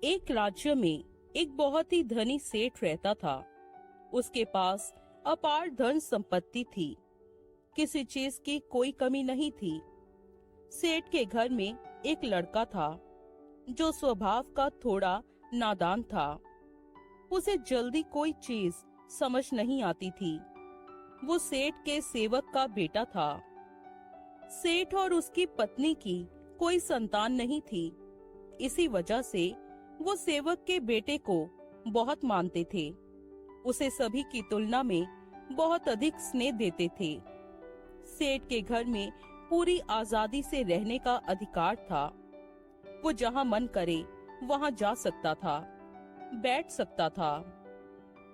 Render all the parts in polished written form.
एक राज्य में एक बहुत ही धनी सेठ रहता था। उसके पास अपार धन संपत्ति थी। किसी चीज की कोई कमी नहीं थी। सेठ के घर में एक लड़का था जो स्वभाव का थोड़ा नादान था। उसे जल्दी कोई चीज समझ नहीं आती थी। वो सेठ के सेवक का बेटा था। सेठ और उसकी पत्नी की कोई संतान नहीं थी। इसी वजह से वो सेवक के बेटे को बहुत मानते थे। उसे सभी की तुलना में बहुत अधिक स्नेह देते थे। सेठ के घर में पूरी आजादी से रहने का अधिकार था। वो जहाँ मन करे वहाँ जा सकता था, बैठ सकता था।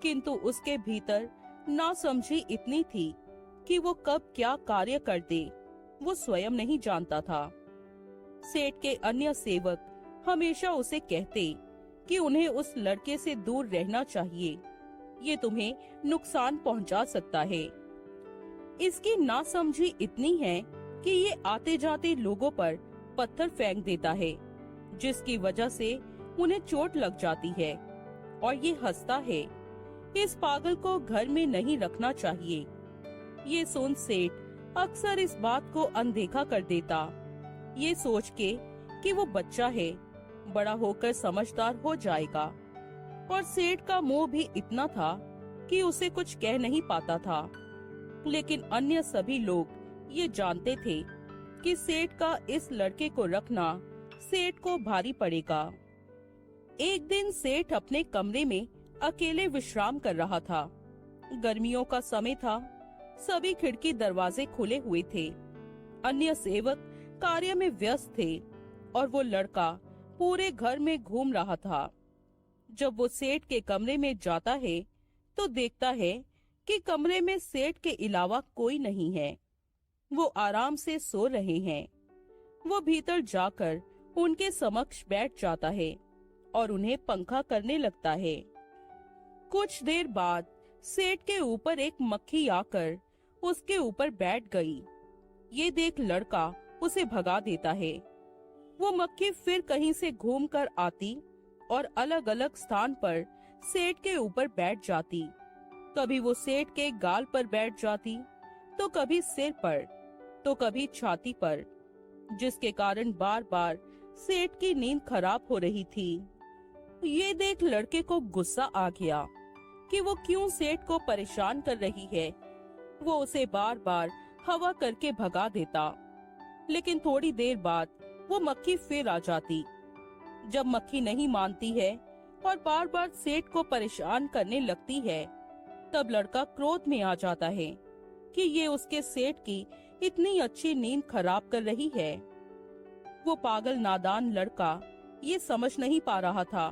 किंतु उसके भीतर नासमझी इतनी थी कि वो कब क्या कार्य कर दे वो स्वयं नहीं जानता था। सेठ के अन्य सेवक हमेशा उसे कहते कि उन्हें उस लड़के से दूर रहना चाहिए, ये तुम्हें नुकसान पहुंचा सकता है। इसकी नासमझी इतनी है कि ये आते जाते लोगों पर पत्थर फेंक देता है, जिसकी वजह से उन्हें चोट लग जाती है। और ये हंसता है, इस पागल को घर में नहीं रखना चाहिए। ये सुन सेठ अक्सर इस बात को अनदेखा कर देता, ये सोच के कि वो बच्चा है, बड़ा होकर समझदार हो जाएगा। और सेठ का मोह भी इतना था कि उसे कुछ कह नहीं पाता था। लेकिन अन्य सभी लोग ये जानते थे कि सेठ का इस लड़के को रखना सेठ को भारी पड़ेगा। एक दिन सेठ अपने कमरे में अकेले विश्राम कर रहा था। गर्मियों का समय था। सभी खिड़की दरवाजे खुले हुए थे। अन्य सेवक कार्य में व्यस्त थे और वो लड़का पूरे घर में घूम रहा था। जब वो सेठ के कमरे में जाता है तो देखता है कि कमरे में सेठ के अलावा कोई नहीं है। वो आराम से सो रहे हैं। वो भीतर जाकर उनके समक्ष बैठ जाता है और उन्हें पंखा करने लगता है। कुछ देर बाद सेठ के ऊपर एक मक्खी आकर उसके ऊपर बैठ गई। ये देख लड़का उसे भगा देता है। वो मक्खी फिर कहीं से घूमकर आती और अलग अलग स्थान पर सेठ के ऊपर बैठ जाती। कभी वो सेठ के गाल पर बैठ जाती, तो कभी सिर पर, तो कभी छाती पर, जिसके कारण बार बार सेठ की नींद खराब हो रही थी। ये देख लड़के को गुस्सा आ गया कि वो क्यों सेठ को परेशान कर रही है। वो उसे बार बार हवा करके भगा देता, लेकिन थोड़ी देर बाद वो मक्खी फिर आ जाती। जब मक्खी नहीं मानती है और बार बार सेठ को परेशान करने लगती है, तब लड़का क्रोध में आ जाता है कि ये उसके सेठ की इतनी अच्छी नींद खराब कर रही है। वो पागल नादान लड़का ये समझ नहीं पा रहा था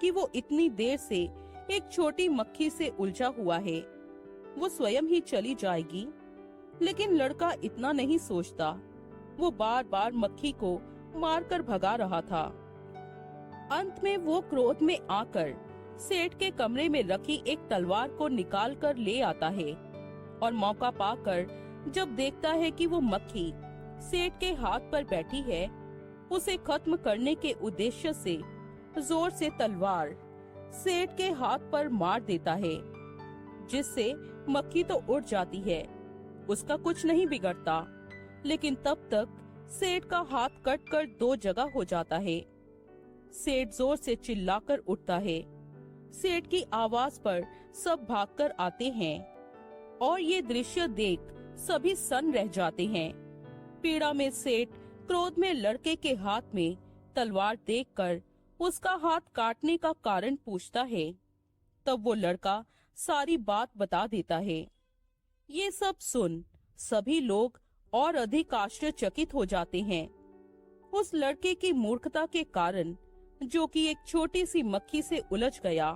कि वो इतनी देर से एक छोटी मक्खी से उलझा हुआ है। वो स्वयं ही चली जाएगी, लेकिन लड़का इतना नहीं सोचता। वो बार बार मक्खी को मारकर भगा रहा था। अंत में वो क्रोध में आकर सेठ के कमरे में रखी एक तलवार को निकाल कर ले आता है और मौका पाकर जब देखता है कि वो मक्खी सेठ के हाथ पर बैठी है, उसे खत्म करने के उद्देश्य से जोर से तलवार सेठ के हाथ पर मार देता है, जिससे मक्खी तो उड़ जाती है, उसका कुछ नहीं बिगड़ता। लेकिन तब तक सेठ का हाथ कटकर दो जगह हो जाता है। सेठ जोर से चिल्लाकर उठता है। सेठ की आवाज पर सब भागकर आते हैं और ये दृश्य देख सभी सन्न रह जाते हैं। पीड़ा में सेठ क्रोध में लड़के के हाथ में तलवार देखकर उसका हाथ काटने का कारण पूछता है। तब वो लड़का सारी बात बता देता है। ये सब सुन सभी लोग और अधिक आश्चर्यचकित हो जाते हैं। उस लड़के की मूर्खता के कारण, जो कि एक छोटी सी मक्खी से उलझ गया,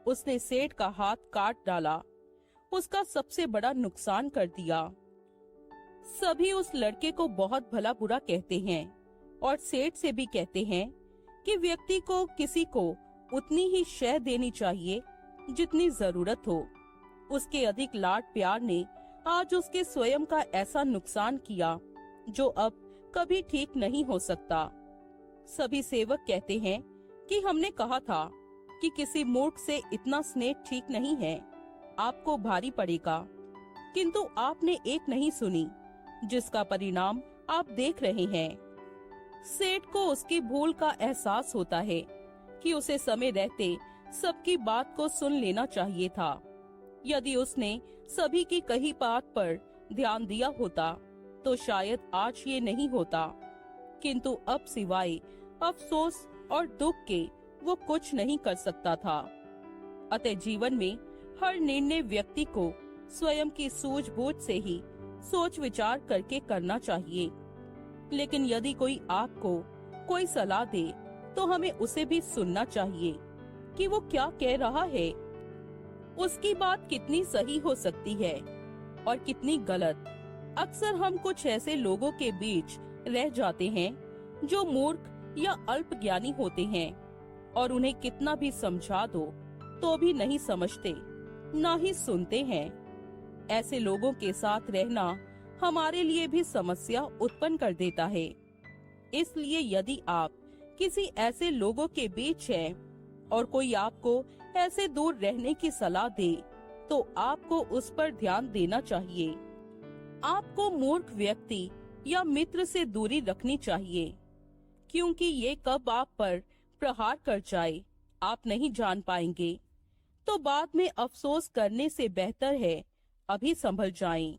उसने सेठ का हाथ काट डाला, उसका सबसे बड़ा नुकसान कर दिया। सभी उस लड़के को बहुत भला बुरा कहते हैं और सेठ से भी कहते हैं कि व्यक्ति को किसी को उतनी ही शय देनी चाहिए जितनी जरूरत हो। उसके अधिक लाड प्यार ने आज उसके स्वयं का ऐसा नुकसान किया जो अब कभी ठीक नहीं हो सकता। सभी सेवक कहते हैं कि हमने कहा था कि किसी मूर्ख से इतना स्नेह ठीक नहीं है, आपको भारी पड़ेगा, किंतु आपने एक नहीं सुनी, जिसका परिणाम आप देख रहे हैं। सेठ को उसकी भूल का एहसास होता है कि उसे समय रहते सबकी बात को सुन लेना चाहिए था। यदि उसने सभी की कही बात पर ध्यान दिया होता तो शायद आज ये नहीं होता, किंतु अब सिवाय अफसोस और दुख के वो कुछ नहीं कर सकता था। अतः जीवन में हर निर्णय व्यक्ति को स्वयं की सूझबूझ से ही सोच विचार करके करना चाहिए। लेकिन यदि कोई आपको कोई सलाह दे तो हमें उसे भी सुनना चाहिए कि वो क्या कह रहा है। उसकी बात कितनी सही हो सकती है और कितनी गलत। अक्सर हम कुछ ऐसे लोगों के बीच रह जाते हैं जो मूर्ख या अल्पज्ञानी होते हैं और उन्हें कितना भी समझा दो तो भी नहीं समझते, ना ही सुनते हैं। ऐसे लोगों के साथ रहना हमारे लिए भी समस्या उत्पन्न कर देता है। इसलिए यदि आप किसी ऐसे लोगों के बीच हैं और कोई आपको ऐसे दूर रहने की सलाह दे तो आपको उस पर ध्यान देना चाहिए। आपको मूर्ख व्यक्ति या मित्र से दूरी रखनी चाहिए, क्योंकि ये कब आप पर प्रहार कर जाए आप नहीं जान पाएंगे। तो बाद में अफसोस करने से बेहतर है अभी संभल जाएं।